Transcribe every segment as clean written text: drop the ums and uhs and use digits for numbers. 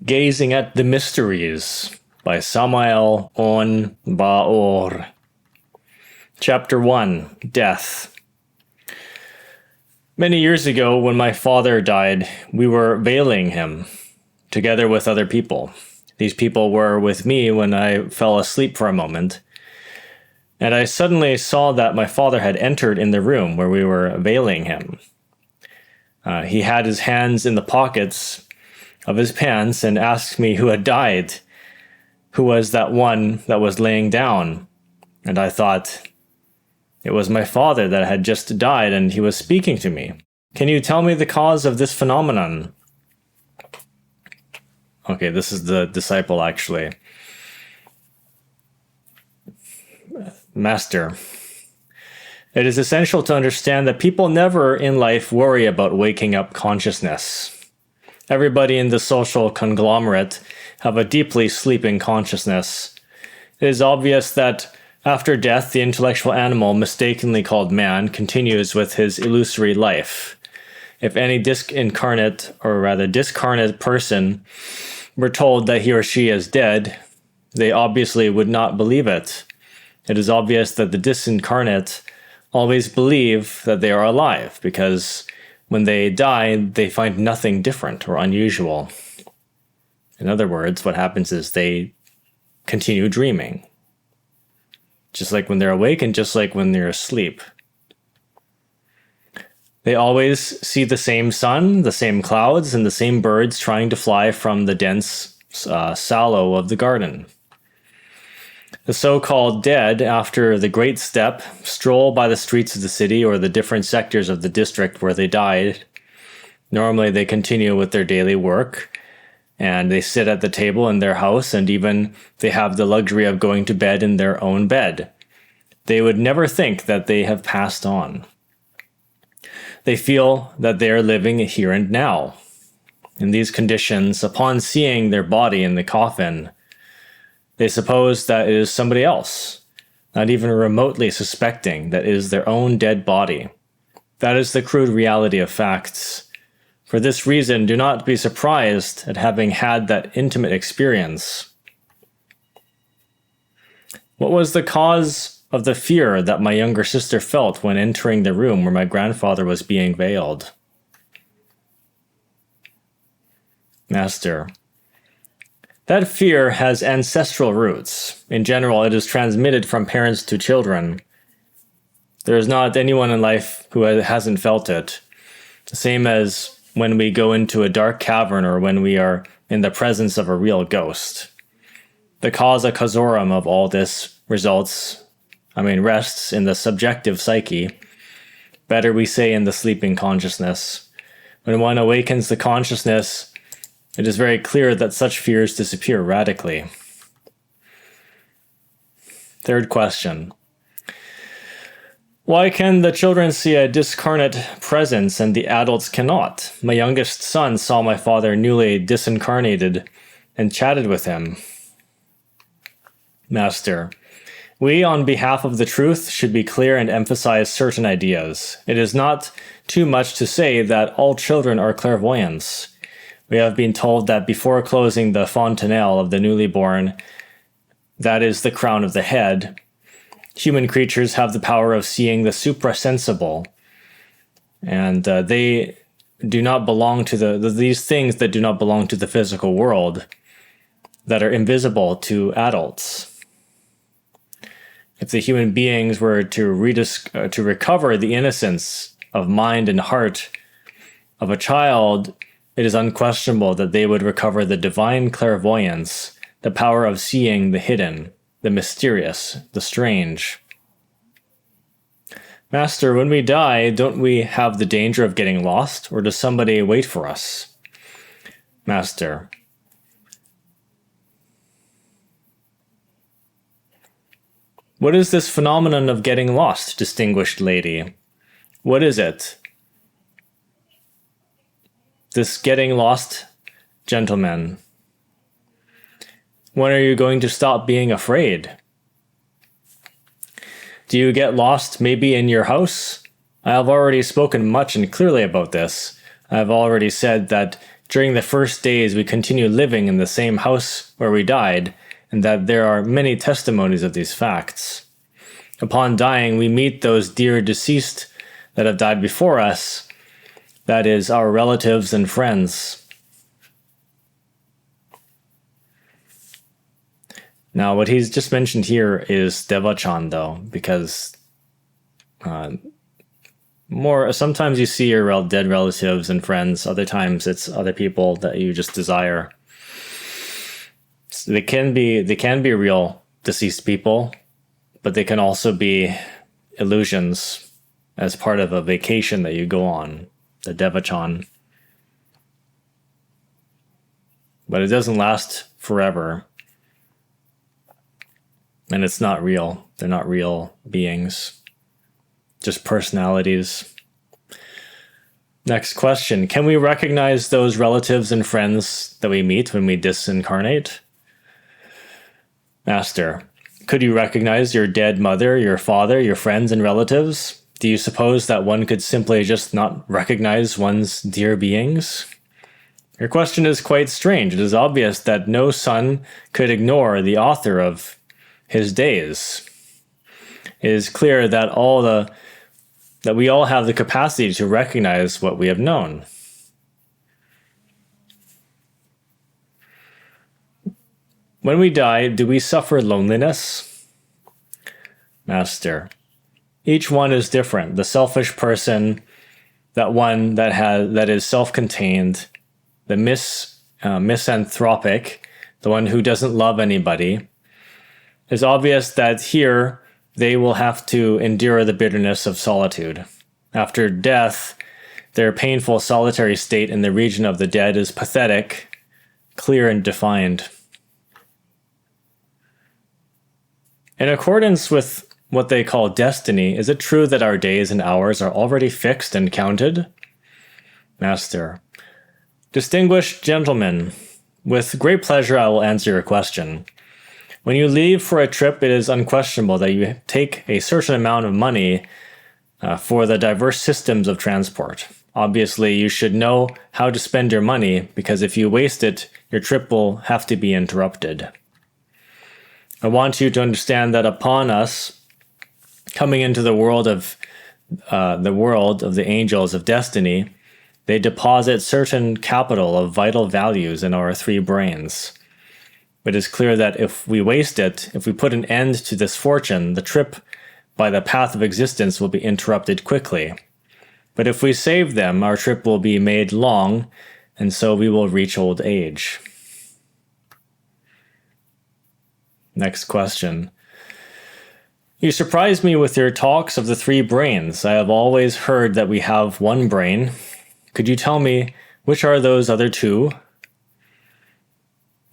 Gazing at the Mysteries by Samael Aun Weor. Chapter 1. Death. Many years ago, when my father died, we were veiling him, together with other people. These people were with me when I fell asleep for a moment, and I suddenly saw that my father had entered in the room where we were veiling him. He had his hands in the pockets of his pants and asked me who had died, who was that one that was laying down. And I thought, it was my father that had just died and he was speaking to me. Can you tell me the cause of this phenomenon? Okay, this is the disciple actually. Master, it is essential to understand that people never in life worry about waking up consciousness. Everybody in the social conglomerate have a deeply sleeping consciousness. It is obvious that after death, the intellectual animal mistakenly called man continues with his illusory life. If any discarnate person were told that he or she is dead, they obviously would not believe it. It is obvious that the disincarnate always believe that they are alive, because when they die, they find nothing different or unusual. In other words, what happens is they continue dreaming. Just like when they're awake and just like when they're asleep. They always see the same sun, the same clouds, and the same birds trying to fly from the dense sallow of the garden. The so-called dead, after the great step, stroll by the streets of the city or the different sectors of the district where they died. Normally they continue with their daily work, and they sit at the table in their house, and even they have the luxury of going to bed in their own bed. They would never think that they have passed on. They feel that they are living here and now. In these conditions, upon seeing their body in the coffin, they suppose that it is somebody else, not even remotely suspecting that it is their own dead body. That is the crude reality of facts. For this reason, do not be surprised at having had that intimate experience. What was the cause of the fear that my younger sister felt when entering the room where my grandfather was being veiled? Master, that fear has ancestral roots. In general, it is transmitted from parents to children. There is not anyone in life who hasn't felt it. The same as when we go into a dark cavern or when we are in the presence of a real ghost. The causa causorum of all this rests in the subjective psyche. Better we say in the sleeping consciousness. When one awakens the consciousness, it is very clear that such fears disappear radically. Third question. Why can the children see a discarnate presence and the adults cannot? My youngest son saw my father newly disincarnated and chatted with him. Master, we, on behalf of the truth, should be clear and emphasize certain ideas. It is not too much to say that all children are clairvoyants. We have been told that before closing the fontanelle of the newly born, that is the crown of the head, human creatures have the power of seeing the suprasensible, and they do not belong to these things that do not belong to the physical world, that are invisible to adults. If the human beings were to recover the innocence of mind and heart of a child, it is unquestionable that they would recover the divine clairvoyance, the power of seeing the hidden, the mysterious, the strange. Master, when we die, don't we have the danger of getting lost, or does somebody wait for us? Master. What is this phenomenon of getting lost, distinguished lady? What is it? This getting lost, gentlemen. When are you going to stop being afraid? Do you get lost maybe in your house? I have already spoken much and clearly about this. I have already said that During the first days, we continue living in the same house where we died, and that there are many testimonies of these facts. Upon dying, we meet those dear deceased that have died before us, that is, our relatives and friends. Now, what he's just mentioned here is Devachan, though, because sometimes you see your dead relatives and friends, other times it's other people that you just desire. So they can be real deceased people, but they can also be illusions as part of a vacation that you go on, the Devachan. But it doesn't last forever. And it's not real. They're not real beings. Just personalities. Next question. Can we recognize those relatives and friends that we meet when we disincarnate? Master. Could you recognize your dead mother, your father, your friends and relatives? Do you suppose that one could simply just not recognize one's dear beings? Your question is quite strange. It is obvious that no son could ignore the author of his days. It is clear that that we all have the capacity to recognize what we have known. When we die, do we suffer loneliness? Master. Each one is different. The selfish person, that one that is self-contained, the misanthropic, the one who doesn't love anybody. It's obvious that here they will have to endure the bitterness of solitude. After death, their painful solitary state in the region of the dead is pathetic, clear and defined. In accordance with what they call destiny, is it true that our days and hours are already fixed and counted? Master. Distinguished gentlemen, with great pleasure I will answer your question. When you leave for a trip, it is unquestionable that you take a certain amount of money for the diverse systems of transport. Obviously, you should know how to spend your money, because if you waste it, your trip will have to be interrupted. I want you to understand that upon us coming into the world of the angels of destiny, they deposit certain capital of vital values in our three brains. It is clear that if we waste it, if we put an end to this fortune, the trip by the path of existence will be interrupted quickly. But if we save them, our trip will be made long, and so we will reach old age. Next question. You surprised me with your talks of the three brains. I have always heard that we have one brain. Could you tell me which are those other two?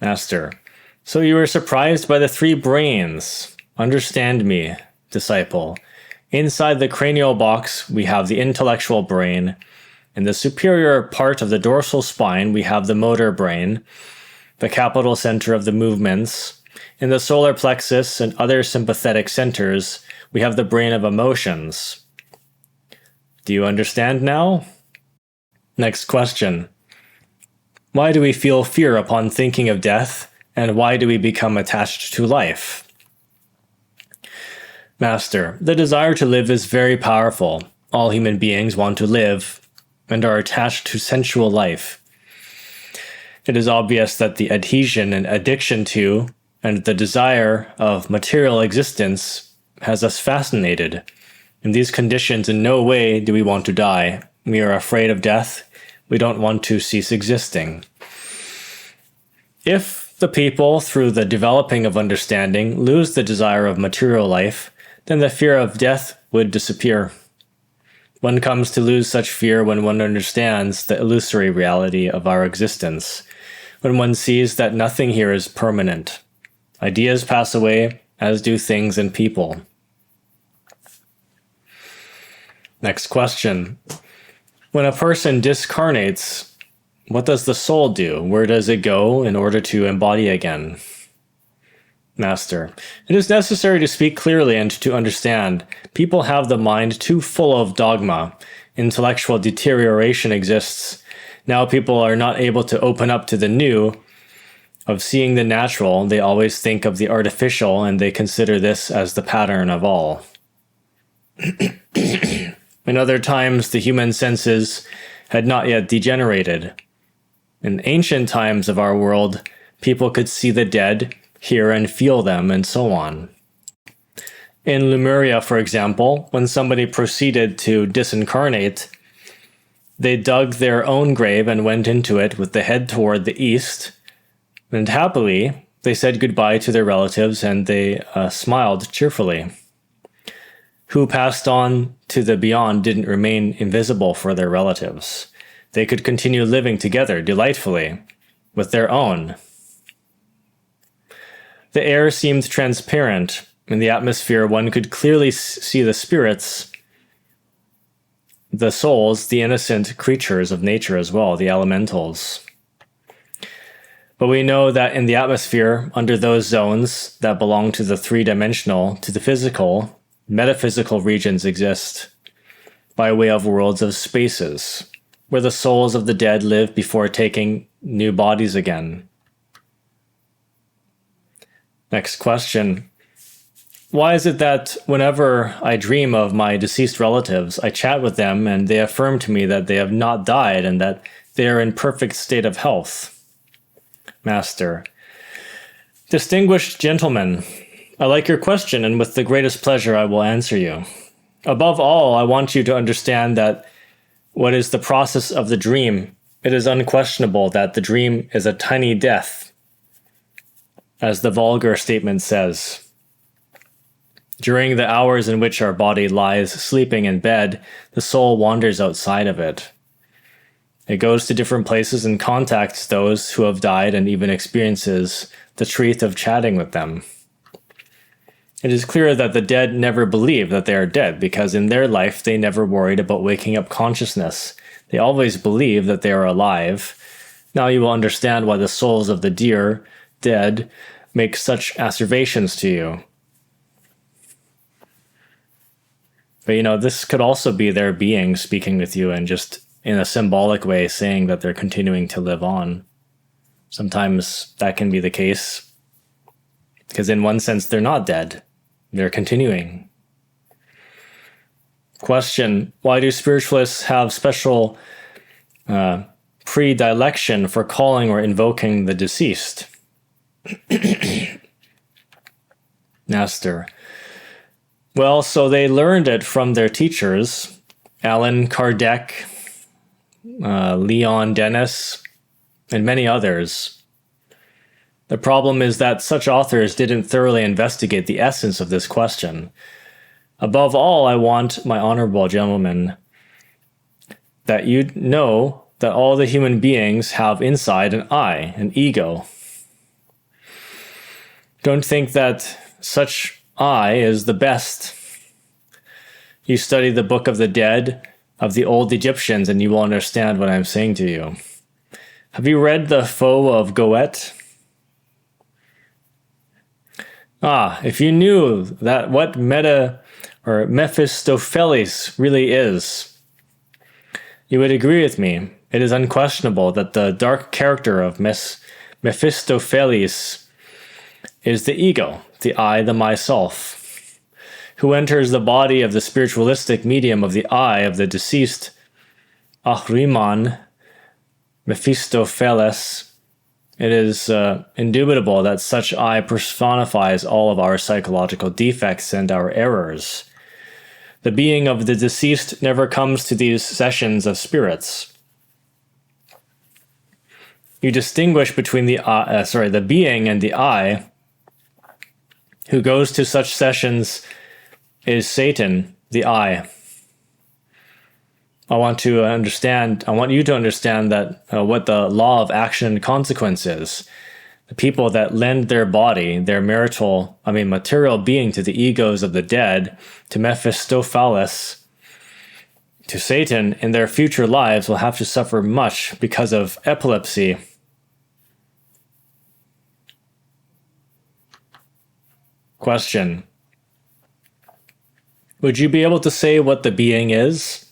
Master. So you were surprised by the three brains. Understand me, disciple. Inside the cranial box, we have the intellectual brain. In the superior part of the dorsal spine, we have the motor brain, the capital center of the movements. In the solar plexus and other sympathetic centers, we have the brain of emotions. Do you understand now? Next question. Why do we feel fear upon thinking of death? And why do we become attached to life? Master, the desire to live is very powerful. All human beings want to live and are attached to sensual life. It is obvious that the adhesion and addiction to and the desire of material existence has us fascinated. In these conditions, in no way do we want to die. We are afraid of death. We don't want to cease existing. If the people, through the developing of understanding, lose the desire of material life, then the fear of death would disappear. One comes to lose such fear when one understands the illusory reality of our existence, when one sees that nothing here is permanent. Ideas pass away, as do things and people. Next question. When a person discarnates, what does the soul do? Where does it go in order to embody again? Master. It is necessary to speak clearly and to understand. People have the mind too full of dogma. Intellectual deterioration exists. Now people are not able to open up to the new, of seeing the natural. They always think of the artificial, and they consider this as the pattern of all. In other times, the human senses had not yet degenerated. In ancient times of our world, people could see the dead, hear and feel them, and so on. In Lemuria, for example, when somebody proceeded to disincarnate, they dug their own grave and went into it with the head toward the east, and happily, they said goodbye to their relatives and they smiled cheerfully. Who passed on to the beyond didn't remain invisible for their relatives. They could continue living together delightfully with their own. The air seemed transparent. In the atmosphere, one could clearly see the spirits, the souls, the innocent creatures of nature as well, the elementals. But we know that in the atmosphere, under those zones that belong to the three-dimensional, to the physical, metaphysical regions exist by way of worlds of spaces, where the souls of the dead live before taking new bodies again. Next question. Why is it that whenever I dream of my deceased relatives, I chat with them and they affirm to me that they have not died and that they are in perfect state of health? Master. Distinguished gentlemen, I like your question, and with the greatest pleasure I will answer you. Above all, I want you to understand that what is the process of the dream? It is unquestionable that the dream is a tiny death, as the vulgar statement says. During the hours in which our body lies sleeping in bed, the soul wanders outside of it. It goes to different places and contacts those who have died and even experiences the treat of chatting with them. It is clear that the dead never believe that they are dead because in their life they never worried about waking up consciousness. They always believe that they are alive. Now you will understand why the souls of the dear dead make such asseverations to you. But this could also be their being speaking with you and just in a symbolic way saying that they're continuing to live on. Sometimes that can be the case because in one sense they're not dead. They're continuing. Question, why do spiritualists have special predilection for calling or invoking the deceased? Master. Well, so they learned it from their teachers, Allan Kardec, Leon Dennis, and many others. The problem is that such authors didn't thoroughly investigate the essence of this question. Above all, I want, my honorable gentlemen, that you know that all the human beings have inside an I, an ego. Don't think that such I is the best. You study the Book of the Dead of the old Egyptians and you will understand what I'm saying to you. Have you read The Foe of Goethe? If you knew that what Mephistopheles really is, you would agree with me. It is unquestionable that the dark character of Mephistopheles is the ego, the I, the myself, who enters the body of the spiritualistic medium of the I of the deceased Ahriman Mephistopheles. It is indubitable that such I personifies all of our psychological defects and our errors. The being of the deceased never comes to these sessions of spirits. You distinguish between the being and the I. Who goes to such sessions is Satan, the I. I want you to understand that what the law of action and consequence is. The people that lend their body, their material being to the egos of the dead, to Mephistopheles, to Satan, in their future lives will have to suffer much because of epilepsy. Question. Would you be able to say what the being is?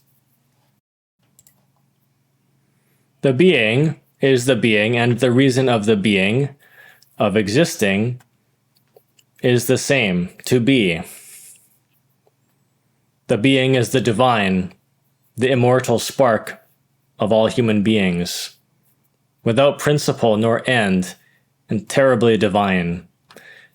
The being is the being, and the reason of the being, of existing, is the same, to be. The being is the divine, the immortal spark of all human beings, without principle nor end, and terribly divine.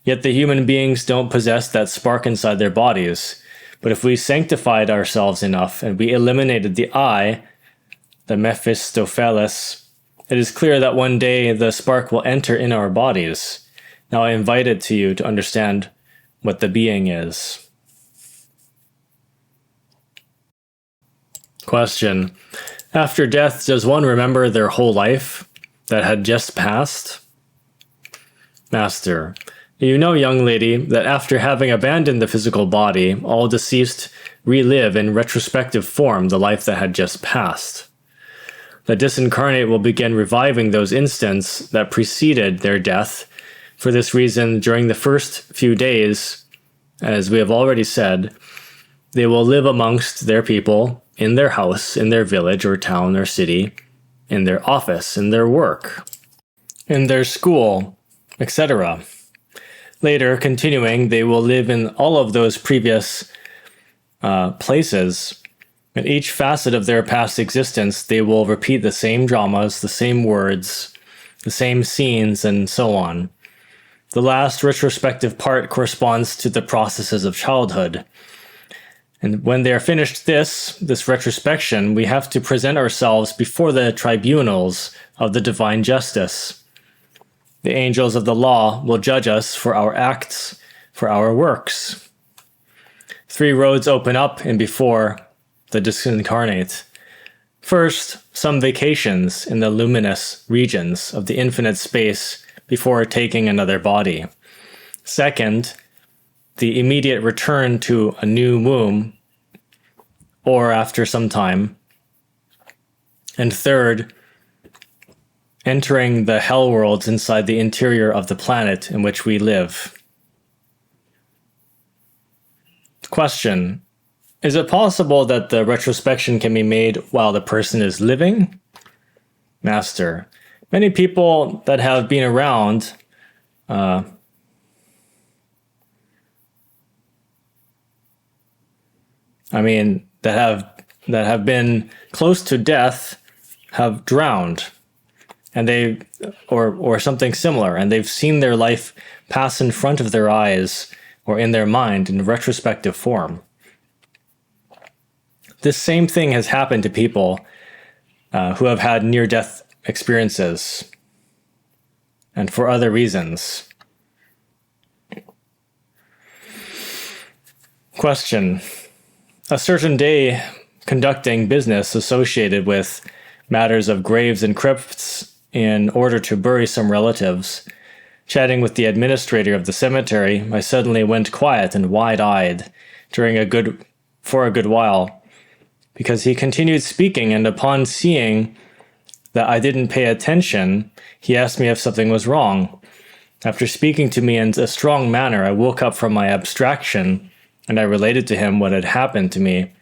Yet the human beings don't possess that spark inside their bodies. But if we sanctified ourselves enough and we eliminated the I, the Mephistopheles, it is clear that one day the spark will enter in our bodies. Now I invite it to you to understand what the being is. Question. After death, does one remember their whole life that had just passed? Master. You know, young lady, that after having abandoned the physical body, all deceased relive in retrospective form the life that had just passed. The disincarnate will begin reviving those instants that preceded their death. For this reason, during the first few days, as we have already said, they will live amongst their people, in their house, in their village or town or city, in their office, in their work, in their school, etc. Later, continuing, they will live in all of those previous places. In each facet of their past existence, they will repeat the same dramas, the same words, the same scenes, and so on. The last retrospective part corresponds to the processes of childhood. And when they are finished this retrospection, we have to present ourselves before the tribunals of the divine justice. The angels of the law will judge us for our acts, for our works. 3 roads open up and before the disincarnate. First, some vacations in the luminous regions of the infinite space before taking another body. Second, the immediate return to a new womb, or after some time. And third, entering the hell worlds inside the interior of the planet in which we live. Question. Is it possible that the retrospection can be made while the person is living? Master. Many people that have been around that have been close to death have drowned, and or something similar, and they've seen their life pass in front of their eyes or in their mind in retrospective form. This same thing has happened to people who have had near-death experiences, and for other reasons. Question. A certain day, conducting business associated with matters of graves and crypts in order to bury some relatives, chatting with the administrator of the cemetery, I suddenly went quiet and wide-eyed for a good while, because he continued speaking, and upon seeing that I didn't pay attention, he asked me if something was wrong. After speaking to me in a strong manner, I woke up from my abstraction, and I related to him what had happened to me.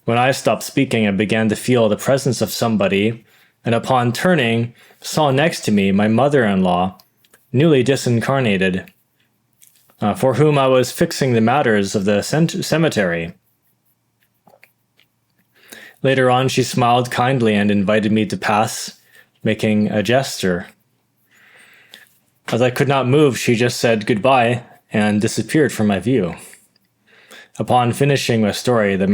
When I stopped speaking, I began to feel the presence of somebody, and upon turning, saw next to me my mother-in-law, newly disincarnated, for whom I was fixing the matters of the cemetery. Later on, she smiled kindly and invited me to pass, making a gesture. As I could not move, she just said goodbye and disappeared from my view. Upon finishing my story, the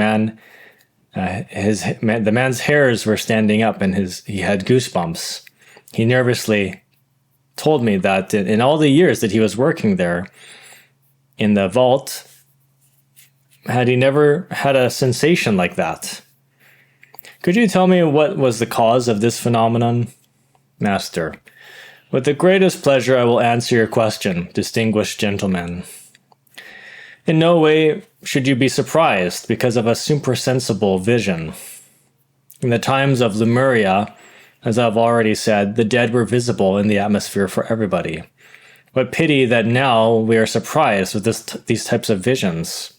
man's hairs were standing up and he had goosebumps. He nervously told me that in all the years that he was working there in the vault, had he never had a sensation like that. Could you tell me what was the cause of this phenomenon? Master. With the greatest pleasure I will answer your question, distinguished gentlemen. In no way should you be surprised because of a supersensible vision. In the times of Lemuria, as I've already said, the dead were visible in the atmosphere for everybody. What pity that now we are surprised with these types of visions.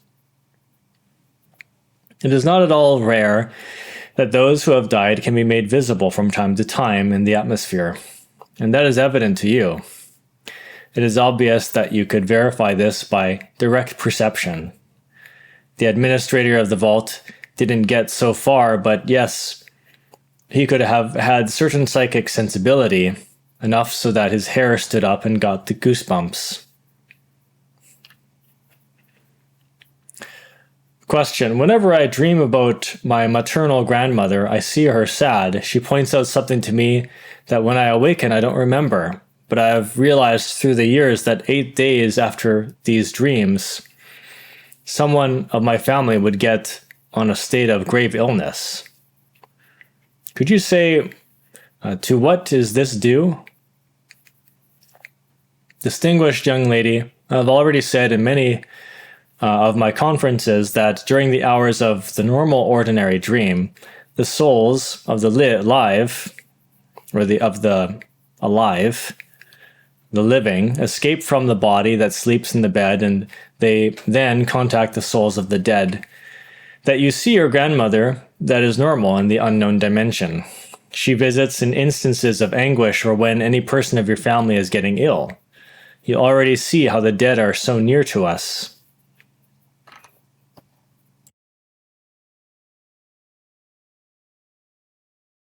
It is not at all rare that those who have died can be made visible from time to time in the atmosphere, and that is evident to you. It is obvious that you could verify this by direct perception. The administrator of the vault didn't get so far, but yes, he could have had certain psychic sensibility, enough so that his hair stood up and got the goosebumps. Question. Whenever I dream about my maternal grandmother, I see her sad. She points out something to me that when I awaken, I don't remember. But I have realized through the years that 8 days after these dreams, someone of my family would get on a state of grave illness. Could you say, to what is this due? Distinguished young lady, I've already said in many of my conferences that during the hours of the normal ordinary dream, the souls of the alive, the living, escape from the body that sleeps in the bed, and they then contact the souls of the dead. That you see your grandmother, that is normal in the unknown dimension. She visits in instances of anguish or when any person of your family is getting ill. You already see how the dead are so near to us.